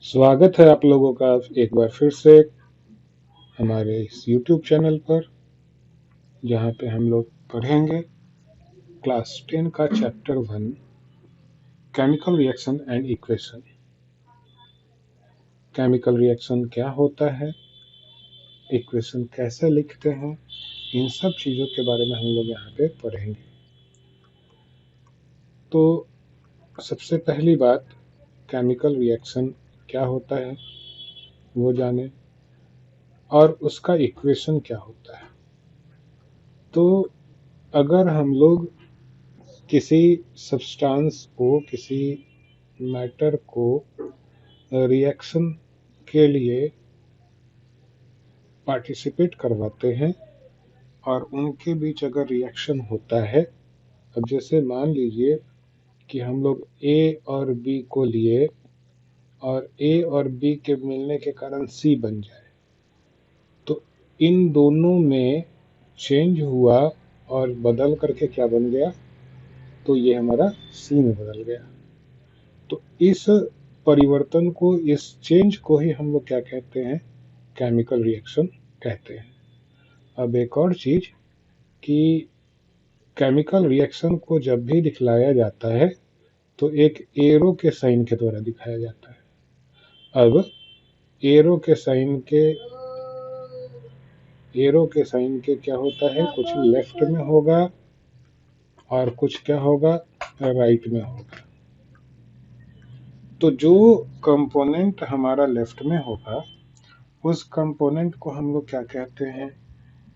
स्वागत है आप लोगों का एक बार फिर से हमारे इस YouTube चैनल पर, जहाँ पे हम लोग पढ़ेंगे क्लास 10 का chapter 1 chemical reaction and equation. Chemical reaction क्या होता है, इक्वेशन कैसे लिखते हैं, इन सब चीज़ों के बारे में हम लोग यहाँ पे पढ़ेंगे। तो सबसे पहली बात, केमिकल रिएक्शन क्या होता है वो जाने, और उसका इक्वेशन क्या होता है। तो अगर हम लोग किसी सब्सटेंस को, किसी मैटर को रिएक्शन के लिए पार्टिसिपेट करवाते हैं और उनके बीच अगर रिएक्शन होता है, अब जैसे मान लीजिए कि हम लोग ए और बी को लिए और ए और बी के मिलने के कारण सी बन जाए, तो इन दोनों में चेंज हुआ और बदल करके क्या बन गया, तो ये हमारा सी में बदल गया। तो इस परिवर्तन को, इस चेंज को ही हम लोग क्या कहते हैं, केमिकल रिएक्शन कहते हैं। अब एक और चीज कि केमिकल रिएक्शन को जब भी दिखलाया जाता है तो एक एरो के साइन के द्वारा दिखाया जाता है। अब एरो के साइन के क्या होता है, कुछ लेफ्ट में होगा और कुछ क्या होगा, राइट में होगा। तो जो कंपोनेंट हमारा लेफ्ट में होगा उस कंपोनेंट को हम लोग क्या कहते हैं,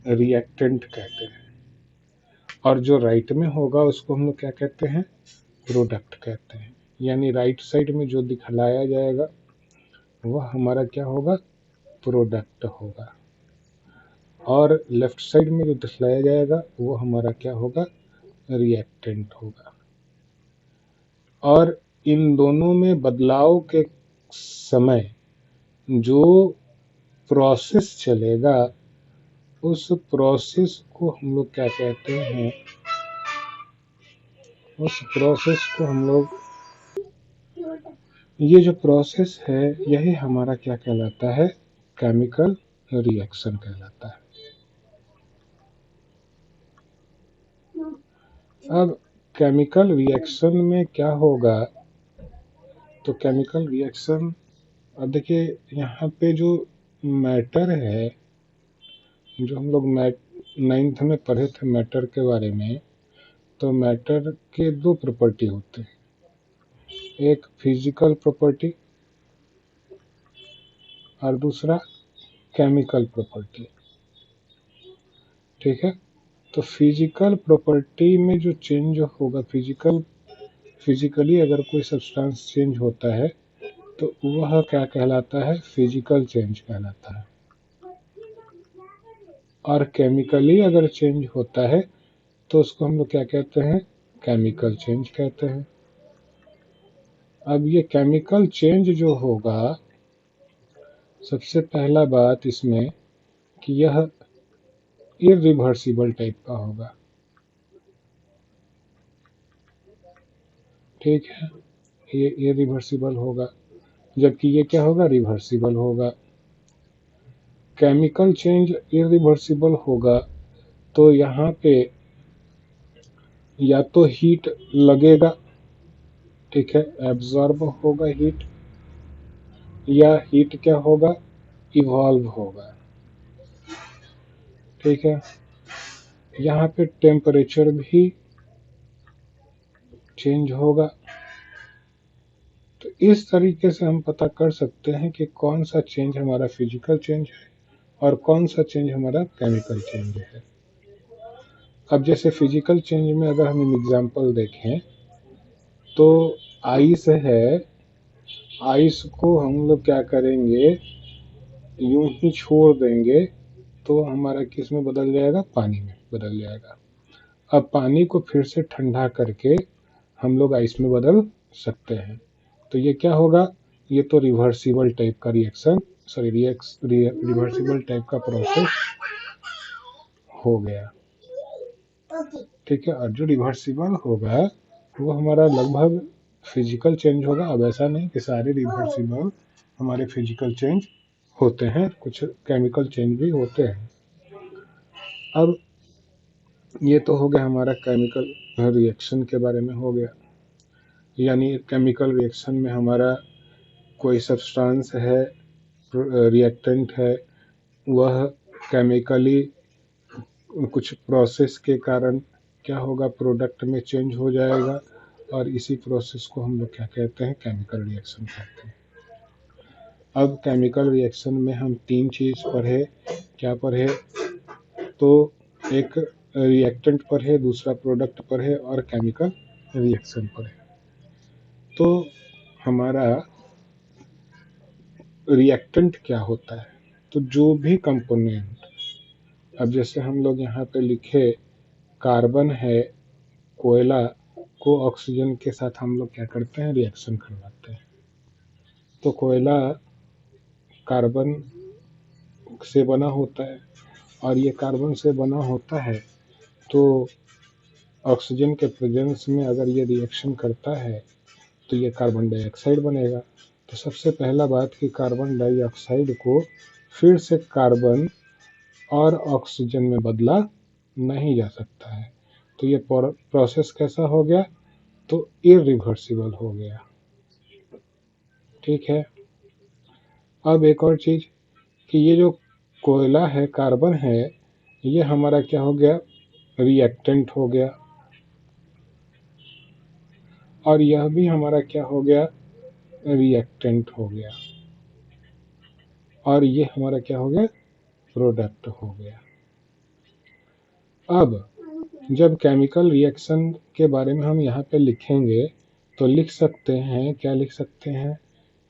रिएक्टेंट कहते हैं, और जो राइट में होगा उसको हम लोग क्या कहते हैं, प्रोडक्ट कहते हैं। यानी राइट साइड में जो दिखलाया जाएगा वह हमारा क्या होगा, प्रोडक्ट होगा, और लेफ्ट साइड में जो दिखलाया जाएगा वो हमारा क्या होगा, रिएक्टेंट होगा। और इन दोनों में बदलाव के समय जो प्रोसेस चलेगा उस प्रोसेस को हम लोग क्या कहते हैं, उस प्रोसेस को हम लोग, ये जो प्रोसेस है यही हमारा क्या कहलाता है, केमिकल रिएक्शन कहलाता है। अब केमिकल रिएक्शन में क्या होगा, तो केमिकल रिएक्शन, अब देखिए यहाँ पे जो मैटर है, जो हम लोग 9th में पढ़े थे मैटर के बारे में, तो मैटर के दो प्रॉपर्टी होते हैं, एक फिजिकल प्रॉपर्टी और दूसरा केमिकल प्रॉपर्टी। ठीक है, तो फिजिकल प्रॉपर्टी में जो चेंज होगा, फिजिकली अगर कोई सब्सटेंस चेंज होता है तो वह क्या कहलाता है, फिजिकल चेंज कहलाता है। और केमिकली अगर चेंज होता है तो उसको हम लोग क्या कहते हैं, केमिकल चेंज कहते हैं। अब ये केमिकल चेंज जो होगा, सबसे पहला बात इसमें कि यह इरिवर्सिबल टाइप का होगा। ठीक है, ये इरिवर्सिबल होगा, जबकि ये क्या होगा, रिवर्सिबल होगा। केमिकल चेंज इरिवर्सिबल होगा तो यहाँ पे या तो हीट लगेगा, ठीक है, एब्जॉर्ब होगा हीट, या हीट क्या होगा, इवॉल्व होगा। ठीक है, यहाँ पे टेम्परेचर भी चेंज होगा। तो इस तरीके से हम पता कर सकते हैं कि कौन सा चेंज हमारा फिजिकल चेंज है और कौन सा चेंज हमारा केमिकल चेंज है। अब जैसे फिजिकल चेंज में अगर हम एग्जांपल देखें तो आइस है, आइस को हम लोग क्या करेंगे, यूं ही छोड़ देंगे तो हमारा किस में बदल जाएगा, पानी में बदल जाएगा। अब पानी को फिर से ठंडा करके हम लोग आइस में बदल सकते हैं, तो ये क्या होगा, ये तो रिवर्सिबल टाइप का रिएक्शन, सॉरी रिवर्सिबल टाइप का प्रोसेस हो गया। ठीक है, और जो रिवर्सिबल होगा वो हमारा लगभग फिजिकल चेंज होगा। अब ऐसा नहीं कि सारे रिवर्सिबल हमारे फिजिकल चेंज होते हैं, कुछ केमिकल चेंज भी होते हैं। अब ये तो हो गया हमारा केमिकल रिएक्शन के बारे में हो गया, यानी केमिकल रिएक्शन में हमारा कोई सब्सटेंस है, रिएक्टेंट है, वह केमिकली कुछ प्रोसेस के कारण क्या होगा, प्रोडक्ट में चेंज हो जाएगा, और इसी प्रोसेस को हम लोग क्या कहते हैं, केमिकल रिएक्शन कहते हैं। अब केमिकल रिएक्शन में हम तीन चीज पढ़े। क्या पढ़े? तो एक रिएक्टेंट पढ़े, दूसरा प्रोडक्ट पढ़े, और केमिकल रिएक्शन पढ़े। तो हमारा रिएक्टेंट क्या होता है? तो जो भी कंपोनेंट, अब जैसे हम लोग यहाँ पे लिखे कार्बन है, कोयला को ऑक्सीजन के साथ हम लोग क्या करते हैं, रिएक्शन करवाते हैं। तो कोयला कार्बन से बना होता है, और ये कार्बन से बना होता है, तो ऑक्सीजन के प्रेजेंस में अगर ये रिएक्शन करता है तो ये कार्बन डाइऑक्साइड बनेगा। तो सबसे पहला बात कि कार्बन डाइऑक्साइड को फिर से कार्बन और ऑक्सीजन में बदला नहीं जा सकता है। तो ये प्रोसेस कैसा हो गया? तो इरिवर्सिबल हो गया। ठीक है। अब एक और चीज कि ये जो कोयला है, कार्बन है, ये हमारा क्या हो गया, रिएक्टेंट हो गया, और यह भी हमारा क्या हो गया, रिएक्टेंट हो गया, और ये हमारा क्या हो गया, प्रोडक्ट हो गया। अब जब केमिकल रिएक्शन के बारे में हम यहाँ पे लिखेंगे तो लिख सकते हैं, क्या लिख सकते हैं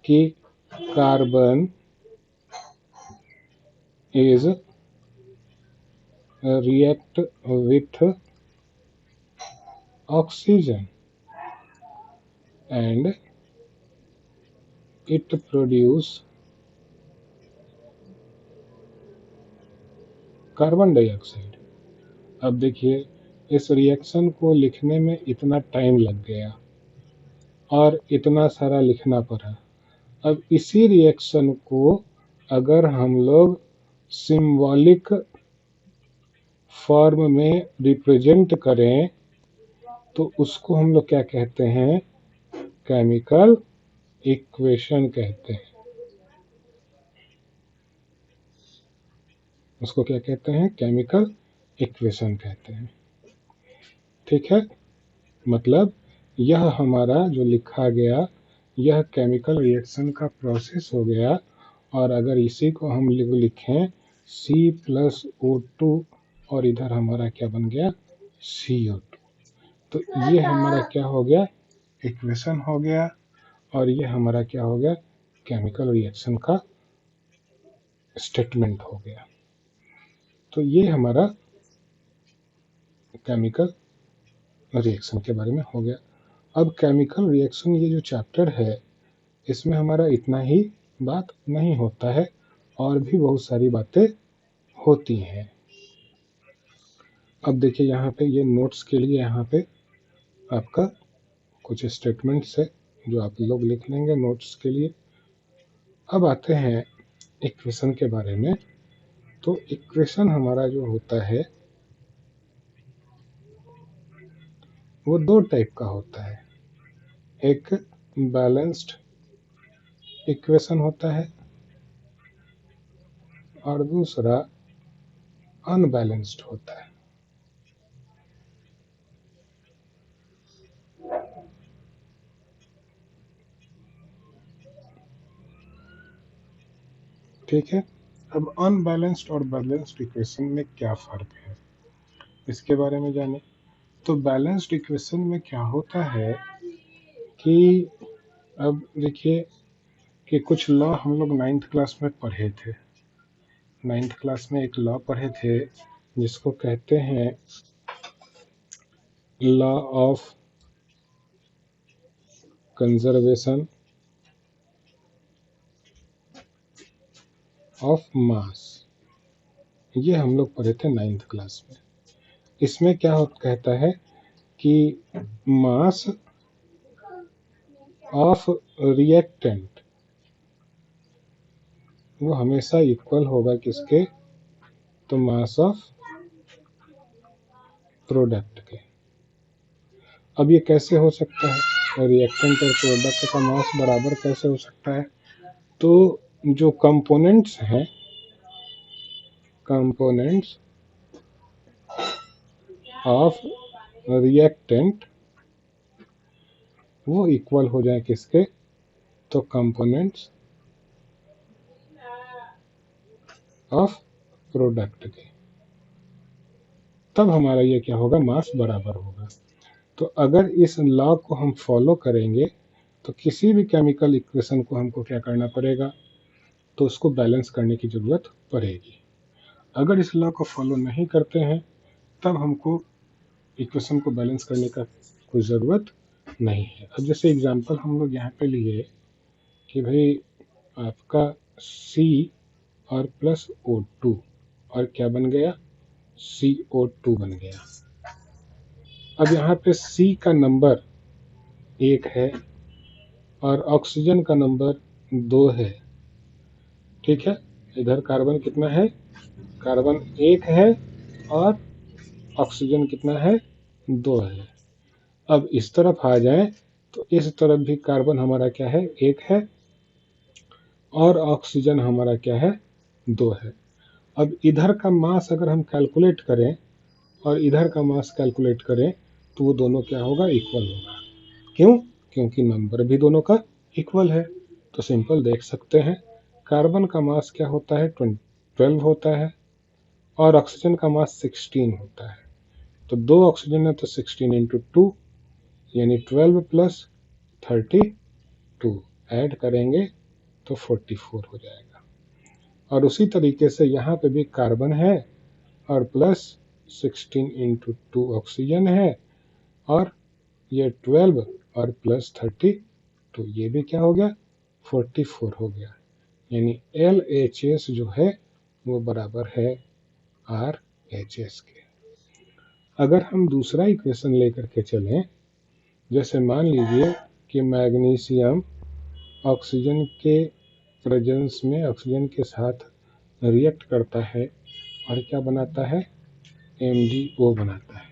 कि carbon is react with oxygen and it produce carbon dioxide. अब देखिए, इस रिएक्शन को लिखने में इतना टाइम लग गया और इतना सारा लिखना पड़ा। अब इसी रिएक्शन को अगर हम लोग सिंबॉलिक फॉर्म में रिप्रेजेंट करें तो उसको हम लोग क्या कहते हैं, केमिकल इक्वेशन कहते हैं। उसको क्या कहते हैं, केमिकल इक्वेशन कहते हैं। ठीक है। मतलब यह हमारा जो लिखा गया, यह केमिकल रिएक्शन का प्रोसेस हो गया, और अगर इसी को हम लिखें C+O2 और इधर हमारा क्या बन गया, CO2, तो ये हमारा क्या हो गया, इक्वेशन हो गया, और ये हमारा क्या हो गया, केमिकल रिएक्शन का स्टेटमेंट हो गया। तो ये हमारा केमिकल रिएक्शन के बारे में हो गया। अब केमिकल रिएक्शन ये जो चैप्टर है, इसमें हमारा इतना ही बात नहीं होता है, और भी बहुत सारी बातें होती हैं। अब देखिए यहाँ पे ये नोट्स के लिए यहाँ पे आपका कुछ स्टेटमेंट्स है जो आप लोग लिख लेंगे नोट्स के लिए। अब आते हैं इक्वेशन के बारे में। तो इक्वेशन हमारा जो होता है वो दो टाइप का होता है। एक बैलेंस्ड इक्वेशन होता है और दूसरा अनबैलेंस्ड होता है। ठीक है। अब अनबैलेंस्ड और बैलेंस्ड इक्वेशन में क्या फ़र्क है, इसके बारे में जाने। तो बैलेंस्ड इक्वेशन में क्या होता है कि अब देखिए कि कुछ लॉ हम लोग 9th क्लास में पढ़े थे। 9th क्लास में एक लॉ पढ़े थे जिसको कहते हैं लॉ ऑफ कंजर्वेशन ऑफ मास। ये हम लोग पढ़े थे 9th क्लास में। इसमें क्या कहता है कि मास ऑफ रिएक्टेंट वो हमेशा इक्वल होगा किसके, तो मास ऑफ प्रोडक्ट के। अब ये कैसे हो सकता है, रिएक्टेंट और प्रोडक्ट का मास बराबर कैसे हो सकता है, तो जो कंपोनेंट्स हैं, कंपोनेंट्स ऑफ रिएक्टेंट वो इक्वल हो जाए किसके, तो कंपोनेंट्स ऑफ प्रोडक्ट के, तब हमारा ये क्या होगा, मास बराबर होगा। तो अगर इस लॉ को हम फॉलो करेंगे तो किसी भी केमिकल इक्वेशन को हमको क्या करना पड़ेगा, तो उसको बैलेंस करने की ज़रूरत पड़ेगी। अगर इस लॉ को फॉलो नहीं करते हैं तब हमको इक्वेशन को बैलेंस करने का कोई ज़रूरत नहीं है। अब जैसे एग्जांपल हम लोग यहाँ पे लिए कि भाई आपका C और प्लस O2 और क्या बन गया, CO2 बन गया। अब यहाँ पे C का नंबर 1 है और ऑक्सीजन का नंबर 2 है, ठीक है। इधर कार्बन कितना है, कार्बन 1 है और ऑक्सीजन कितना है, 2 है। अब इस तरफ आ जाए तो इस तरफ भी कार्बन हमारा क्या है, 1 है और ऑक्सीजन हमारा क्या है, 2 है। अब इधर का मास अगर हम कैलकुलेट करें और इधर का मास कैलकुलेट करें तो वो दोनों क्या होगा, इक्वल होगा। क्यों, क्योंकि नंबर भी दोनों का इक्वल है। तो सिंपल देख सकते हैं, कार्बन का मास क्या होता है, 12 होता है और ऑक्सीजन का मास 16 होता है। तो 2 ऑक्सीजन है तो 16 इंटू 2 यानी 12 प्लस 32 ऐड करेंगे तो 44 हो जाएगा। और उसी तरीके से यहाँ पे भी कार्बन है और प्लस 16 इंटू 2 ऑक्सीजन है और ये 12 और प्लस 32 ये भी क्या हो गया, 44 हो गया। यानी LHS जो है वो बराबर है RHS के। अगर हम दूसरा इक्वेशन लेकर के चलें, जैसे मान लीजिए कि मैग्नीशियम ऑक्सीजन के प्रेजेंस में ऑक्सीजन के साथ रिएक्ट करता है और क्या बनाता है, MgO बनाता है।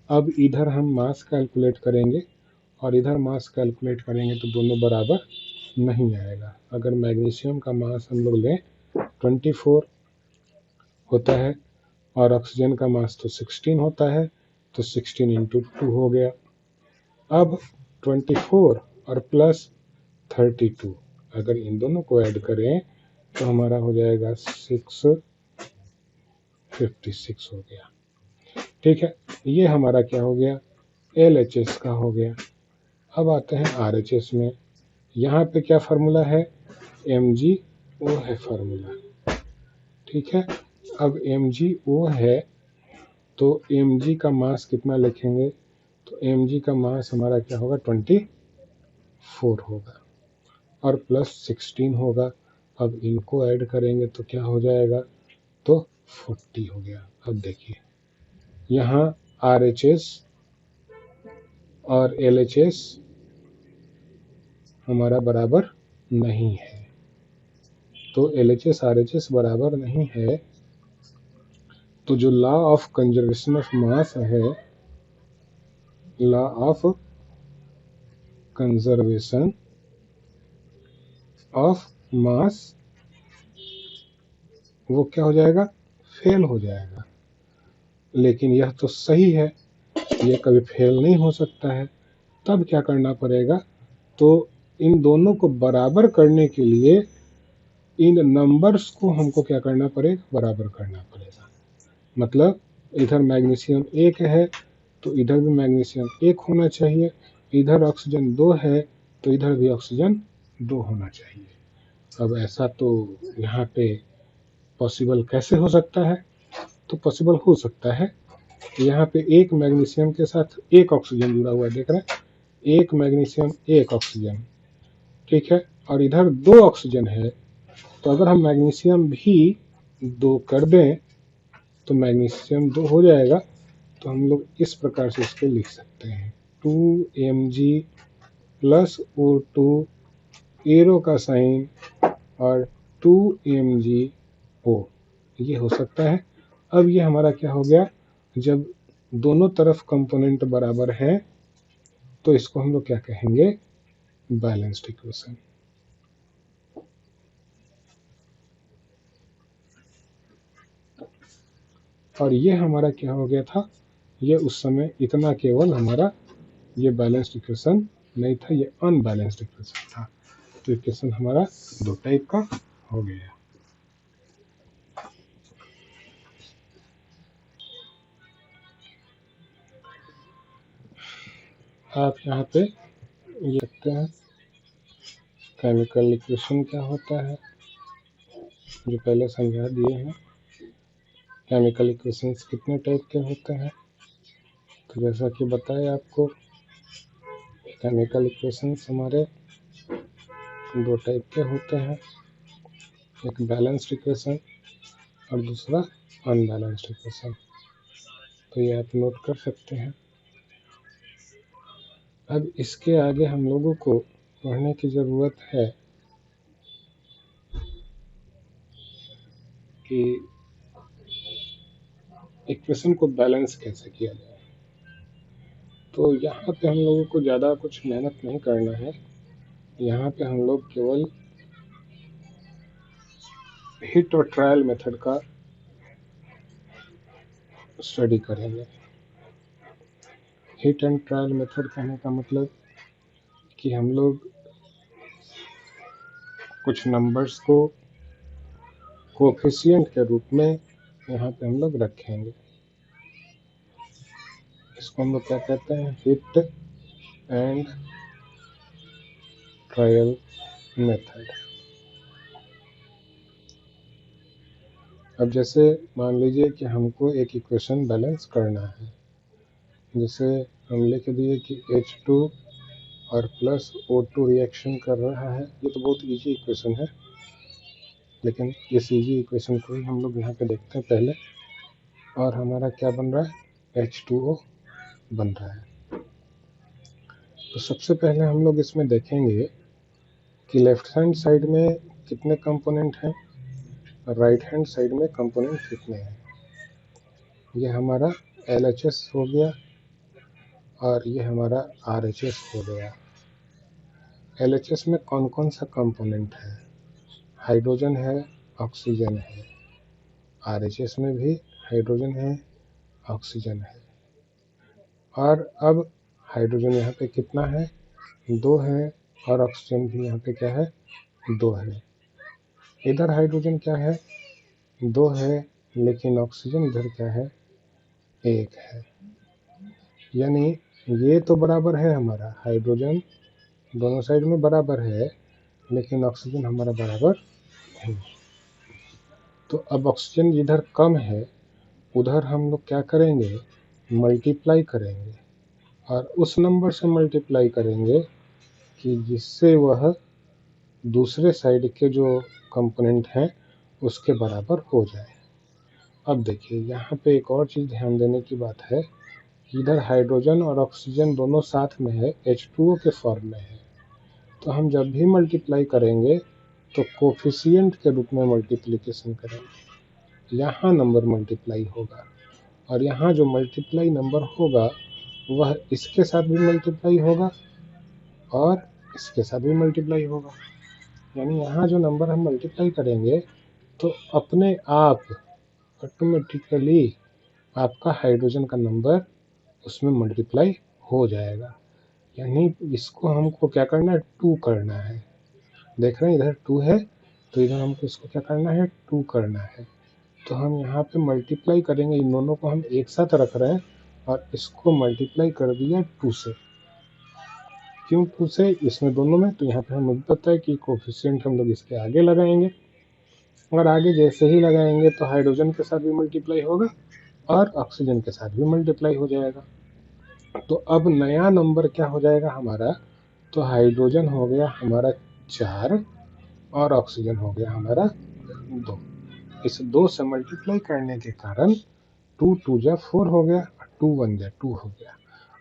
अब इधर हम मास कैलकुलेट करेंगे और इधर मास कैलकुलेट करेंगे तो दोनों बराबर नहीं आएगा। अगर मैग्नीशियम का मास हम लोग लें 24 होता है और ऑक्सीजन का मास तो 16 होता है, तो 16 इंटू 2 हो गया। अब 24 और प्लस 32 अगर इन दोनों को ऐड करें तो हमारा हो जाएगा 656 हो गया, ठीक है। ये हमारा क्या हो गया, LHS का हो गया। अब आते हैं RHS में। यहाँ पे क्या फार्मूला है, MgO है फार्मूला, ठीक है। अब MgO है तो Mg का मास कितना लिखेंगे, तो Mg का मास हमारा क्या होगा, 24 होगा और प्लस 16 होगा। अब इनको ऐड करेंगे तो क्या हो जाएगा, तो 40 हो गया। अब देखिए यहाँ RHS और LHS हमारा बराबर नहीं है, तो LHS RHS बराबर नहीं है, तो जो law of conservation of mass है, law of conservation of mass वो क्या हो जाएगा, फेल हो जाएगा। लेकिन यह तो सही है, ये कभी फेल नहीं हो सकता है। तब क्या करना पड़ेगा, तो इन दोनों को बराबर करने के लिए इन नंबर्स को हमको क्या करना पड़ेगा, बराबर करना पड़ेगा। मतलब इधर मैग्नीशियम 1 है तो इधर भी मैग्नीशियम 1 होना चाहिए, इधर ऑक्सीजन 2 है तो इधर भी ऑक्सीजन 2 होना चाहिए। अब ऐसा तो यहाँ पे पॉसिबल कैसे हो सकता है, तो पॉसिबल हो सकता है। यहाँ पे एक मैग्नीशियम के साथ एक ऑक्सीजन जुड़ा हुआ है, देख रहे हैं, एक मैग्नीशियम एक ऑक्सीजन, ठीक है। और इधर 2 ऑक्सीजन है, तो अगर हम मैग्नीशियम भी 2 कर दें तो मैग्नीशियम 2 हो जाएगा। तो हम लोग इस प्रकार से इसको लिख सकते हैं, 2Mg प्लस O2 एरो का साइन और 2MgO, ये हो सकता है। अब ये हमारा क्या हो गया, जब दोनों तरफ कंपोनेंट बराबर है तो इसको हम लोग क्या कहेंगे, बैलेंस्ड इक्वेशन। और ये हमारा क्या हो गया था, ये उस समय इतना केवल हमारा ये बैलेंस्ड इक्वेशन नहीं था, ये अनबैलेंस्ड इक्वेशन था। तो इक्वेशन हमारा दो टाइप का हो गया। आप यहाँ पे ये देखते हैं केमिकल इक्वेशन क्या होता है, जो पहले समझा दिए हैं। केमिकल इक्वेशंस कितने टाइप के होते हैं, तो जैसा कि बताया आपको, केमिकल इक्वेशंस हमारे दो टाइप के होते हैं, एक बैलेंस्ड इक्वेशन और दूसरा अनबैलेंस्ड इक्वेशन। तो ये आप नोट कर सकते हैं। अब इसके आगे हम लोगों को पढ़ने की ज़रूरत है कि इक्वेशन को बैलेंस कैसे किया जाए। तो यहाँ पे हम लोगों को ज़्यादा कुछ मेहनत नहीं करना है। यहाँ पे हम लोग केवल हिट और ट्रायल मेथड का स्टडी करेंगे। हिट एंड ट्रायल मेथड कहने का मतलब कि हम लोग कुछ नंबर्स को कोएफिशिएंट के रूप में यहाँ पे हम लोग रखेंगे। इसको हम लोग क्या कहते हैं, हिट एंड ट्रायल मेथड। अब जैसे मान लीजिए कि हमको एक इक्वेशन बैलेंस करना है, जैसे हम लिख दिए कि H2 और प्लस O2 रिएक्शन कर रहा है। ये तो बहुत इजी इक्वेशन है, लेकिन इस इजी इक्वेशन को ही हम लोग यहाँ पे देखते हैं पहले। और हमारा क्या बन रहा है, H2O बन रहा है। तो सबसे पहले हम लोग इसमें देखेंगे कि लेफ्ट हैंड साइड में कितने कंपोनेंट हैं, राइट हैंड साइड में कंपोनेंट कितने हैं। ये हमारा LHS हो गया और ये हमारा RHS हो गया। LHS में कौन कौन सा कंपोनेंट है, हाइड्रोजन है, ऑक्सीजन है। RHS में भी हाइड्रोजन है, ऑक्सीजन है। और अब हाइड्रोजन यहाँ पे कितना है, 2 है, और ऑक्सीजन भी यहाँ पे क्या है, 2 है। इधर हाइड्रोजन क्या है, 2 है, लेकिन ऑक्सीजन इधर क्या है, 1 है। यानी ये तो बराबर है, हमारा हाइड्रोजन दोनों साइड में बराबर है, लेकिन ऑक्सीजन हमारा बराबर है। तो अब ऑक्सीजन जिधर कम है उधर हम लोग क्या करेंगे, मल्टीप्लाई करेंगे, और उस नंबर से मल्टीप्लाई करेंगे कि जिससे वह दूसरे साइड के जो कंपोनेंट हैं उसके बराबर हो जाए। अब देखिए यहाँ पे एक और चीज़ ध्यान देने की बात है, इधर हाइड्रोजन और ऑक्सीजन दोनों साथ में है, H2O के फॉर्म में है। तो हम जब भी मल्टीप्लाई करेंगे तो कोफिशिएंट के रूप में मल्टीप्लिकेशन करेंगे। यहाँ नंबर मल्टीप्लाई होगा, और यहाँ जो मल्टीप्लाई नंबर होगा वह इसके साथ भी मल्टीप्लाई होगा और इसके साथ भी मल्टीप्लाई होगा। यानी यहाँ जो नंबर हम मल्टीप्लाई करेंगे तो अपने आप ऑटोमेटिकली आपका हाइड्रोजन का नंबर उसमें मल्टीप्लाई हो जाएगा। यानी इसको हमको क्या करना है, 2 करना है। देख रहे हैं इधर 2 है, तो इधर हमको इसको क्या करना है, 2 करना है। तो हम यहाँ पे मल्टीप्लाई करेंगे, इन दोनों को हम एक साथ रख रहे हैं और इसको मल्टीप्लाई कर दिया 2 से। क्यों 2 से, इसमें दोनों में, तो यहाँ पे हमें पता है कि कोफिशिएंट हम लोग इसके आगे लगाएंगे, और आगे जैसे ही लगाएंगे तो हाइड्रोजन के साथ भी मल्टीप्लाई होगा और ऑक्सीजन के साथ भी मल्टीप्लाई हो जाएगा। तो अब नया नंबर क्या हो जाएगा हमारा, तो हाइड्रोजन हो गया हमारा 4 और ऑक्सीजन हो गया हमारा 2। इस 2 से मल्टीप्लाई करने के कारण 2 2 जा 4 हो गया, 2 1 जा 2 हो गया।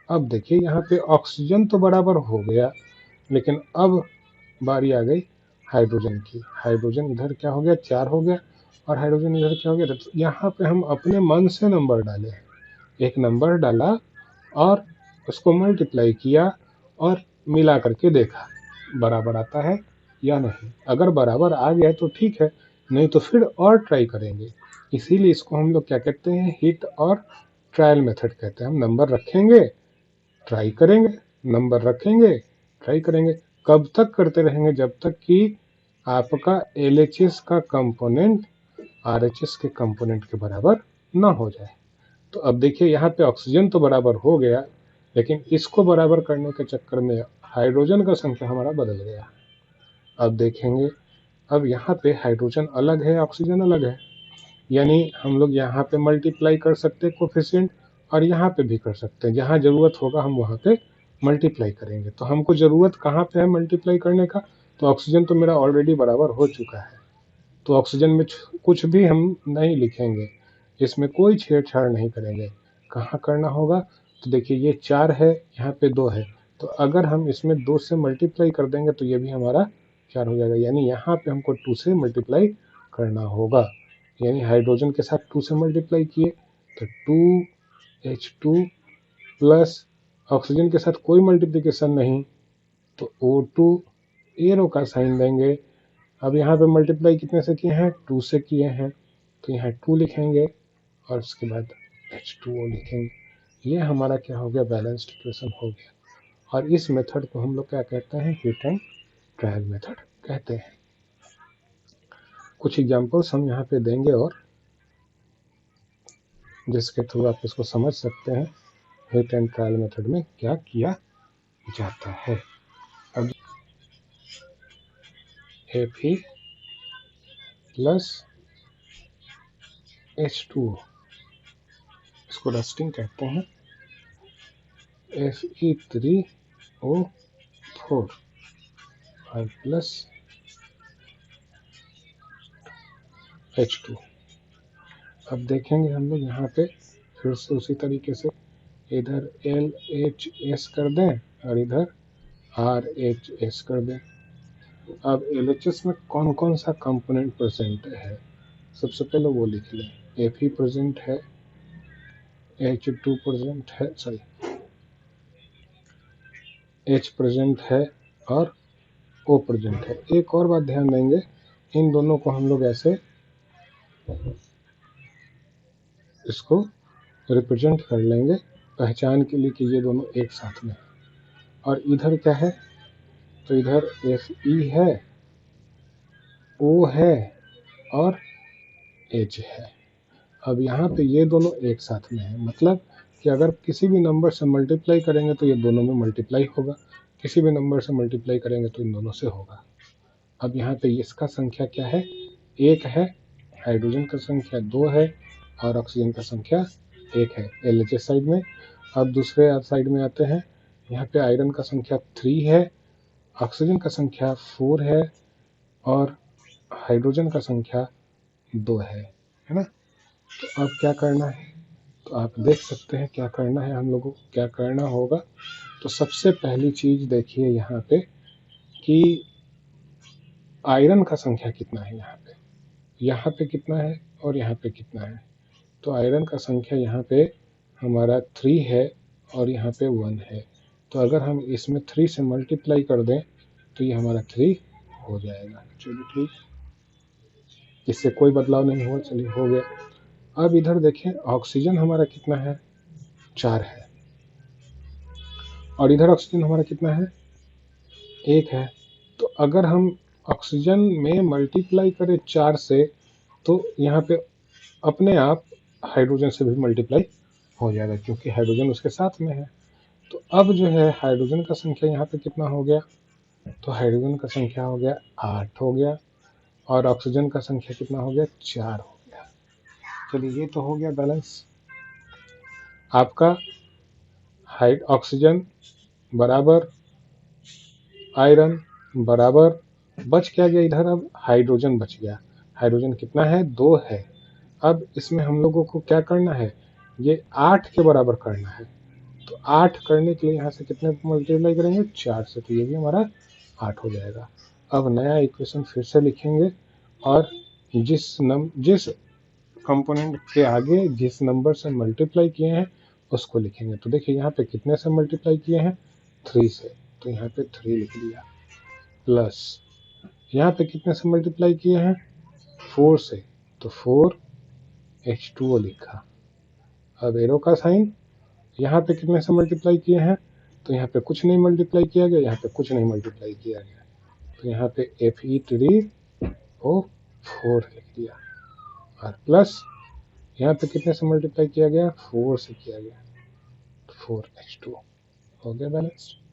अब देखिए यहाँ पे ऑक्सीजन तो बराबर हो गया, लेकिन अब बारी आ गई हाइड्रोजन की। हाइड्रोजन इधर क्या हो गया, 4 हो गया, और हाइड्रोजन इधर क्या हो गया। तो यहाँ पे हम अपने मन से नंबर डाले, एक नंबर डाला और उसको मल्टीप्लाई किया और मिला करके देखा बराबर आता है या नहीं। अगर बराबर आ गया तो ठीक है, नहीं तो फिर और ट्राई करेंगे। इसीलिए इसको हम लोग क्या कहते हैं, हिट और ट्रायल मेथड कहते हैं। हम नंबर रखेंगे, ट्राई करेंगे, नंबर रखेंगे, ट्राई करेंगे। कब तक करते रहेंगे, जब तक कि आपका एलएचएस का कंपोनेंट आरएचएस के कंपोनेंट के बराबर ना हो जाए। तो अब देखिए यहाँ पे ऑक्सीजन तो बराबर हो गया, लेकिन इसको बराबर करने के चक्कर में हाइड्रोजन का संख्या हमारा बदल गया। अब देखेंगे, अब यहाँ पे हाइड्रोजन अलग है, ऑक्सीजन अलग है, यानी हम लोग यहाँ पे मल्टीप्लाई कर सकते हैं कोफिशिएंट, और यहाँ पे भी कर सकते हैं। जहाँ ज़रूरत होगा हम वहाँ पे मल्टीप्लाई करेंगे। तो हमको ज़रूरत कहाँ पे है मल्टीप्लाई करने का, तो ऑक्सीजन तो मेरा ऑलरेडी बराबर हो चुका है, तो ऑक्सीजन में कुछ भी हम नहीं लिखेंगे, इसमें कोई छेड़छाड़ नहीं करेंगे। कहाँ करना होगा, तो देखिए ये 4 है, यहाँ पे 2 है, तो अगर हम इसमें 2 से मल्टीप्लाई कर देंगे तो ये भी हमारा 4 हो जाएगा, यानी यहाँ पे हमको 2 से मल्टीप्लाई करना होगा। यानी हाइड्रोजन के साथ 2 से मल्टीप्लाई किए तो 2H2 प्लस ऑक्सीजन के साथ कोई मल्टीप्लिकेशन नहीं, तो O2 एरो का साइन देंगे। अब यहाँ पे मल्टीप्लाई कितने से किए हैं, 2 से किए हैं, तो यहाँ 2 लिखेंगे और उसके बाद H2O लिखेंगे। ये हमारा क्या हो गया, बैलेंस्ड इक्वेशन हो गया। और इस मेथड को हम लोग क्या कहते हैं, हिट एंड ट्रायल मेथड कहते हैं। कुछ एग्जांपल्स हम यहाँ पे देंगे और जिसके थ्रू आप इसको समझ सकते हैं हिट एंड ट्रायल मेथड में क्या किया जाता है। अब Fe प्लस H2O, इसको रस्टिंग कहते हैं, Fe3O4 और प्लस H2। अब देखेंगे हम लोग यहाँ पे फिर से उसी तरीके से इधर LHS कर दें और इधर RHS कर दें। अब LHS में कौन कौन सा कंपोनेंट प्रेजेंट है, सबसे पहले वो लिख लें। Fe प्रेजेंट है, H2 प्रेजेंट है, सॉरी H प्रेजेंट है और O प्रेजेंट है। एक और बात ध्यान देंगे, इन दोनों को हम लोग ऐसे इसको रिप्रेजेंट कर लेंगे पहचान के लिए कि ये दोनों एक साथ में है। और इधर क्या है, तो इधर Fe है, O है और H है। अब यहाँ पे ये दोनों एक साथ में है, मतलब कि अगर किसी भी नंबर से मल्टीप्लाई करेंगे तो ये दोनों में मल्टीप्लाई होगा, किसी भी नंबर से मल्टीप्लाई करेंगे तो इन दोनों से होगा। अब यहाँ पे इसका संख्या क्या है, 1 है, हाइड्रोजन का संख्या 2 है और ऑक्सीजन का संख्या 1 है LHS साइड में। अब दूसरे साइड में आते हैं, यहाँ पे आयरन का संख्या 3 है, ऑक्सीजन का संख्या 4 है और हाइड्रोजन का संख्या 2 है ना। तो अब क्या करना है, तो आप देख सकते हैं क्या करना है, हम लोगों को क्या करना होगा। तो सबसे पहली चीज देखिए यहाँ पे कि आयरन का संख्या कितना है, यहाँ पे कितना है और यहाँ पे कितना है। तो आयरन का संख्या यहाँ पे हमारा 3 है और यहाँ पे 1 है। तो अगर हम इसमें 3 से मल्टीप्लाई कर दें तो ये हमारा 3 हो जाएगा। चलिए ठीक, इससे कोई बदलाव नहीं हुआ, चलिए हो गया। अब इधर देखें ऑक्सीजन हमारा कितना है, 4 है, और इधर ऑक्सीजन हमारा कितना है, 1 है। तो अगर हम ऑक्सीजन में मल्टीप्लाई करें 4 से तो यहाँ पे अपने आप हाइड्रोजन से भी मल्टीप्लाई हो जाएगा क्योंकि हाइड्रोजन उसके साथ में है। तो अब जो है हाइड्रोजन का संख्या यहाँ पे कितना हो गया, तो हाइड्रोजन का संख्या हो गया 8 हो गया और ऑक्सीजन का संख्या कितना हो गया, 4 हो गया। चलिए ये तो हो गया बैलेंस। आपका हाइड ऑक्सीजन बराबर आयरन बराबर, बच क्या गया इधर, अब हाइड्रोजन बच गया। हाइड्रोजन कितना है, 2 है। अब इसमें हम लोगों को क्या करना है, ये 8 के बराबर करना है। तो 8 करने के लिए यहाँ से कितने मल्टीप्लाई करेंगे, 4 से, तो ये भी हमारा 8 हो जाएगा। अब नया इक्वेशन फिर से लिखेंगे और जिस कंपोनेंट के आगे जिस नंबर से मल्टीप्लाई किए हैं उसको लिखेंगे। तो देखिए यहाँ पे कितने से मल्टीप्लाई किए हैं, 3 से, तो यहाँ पे 3 लिख दिया, प्लस यहाँ पे कितने से मल्टीप्लाई किए हैं, 4 से, तो 4H2O लिखा। अब एरो का साइन, यहाँ पे कितने से मल्टीप्लाई किए हैं, तो यहाँ पे कुछ नहीं मल्टीप्लाई किया गया, यहाँ पे कुछ नहीं मल्टीप्लाई किया गया, तो यहाँ पे Fe3O4 लिख दिया, और प्लस यहाँ पे कितने से मल्टीप्लाई किया गया, 4 से किया गया, 4H2O हो गया बैलेंस्ड।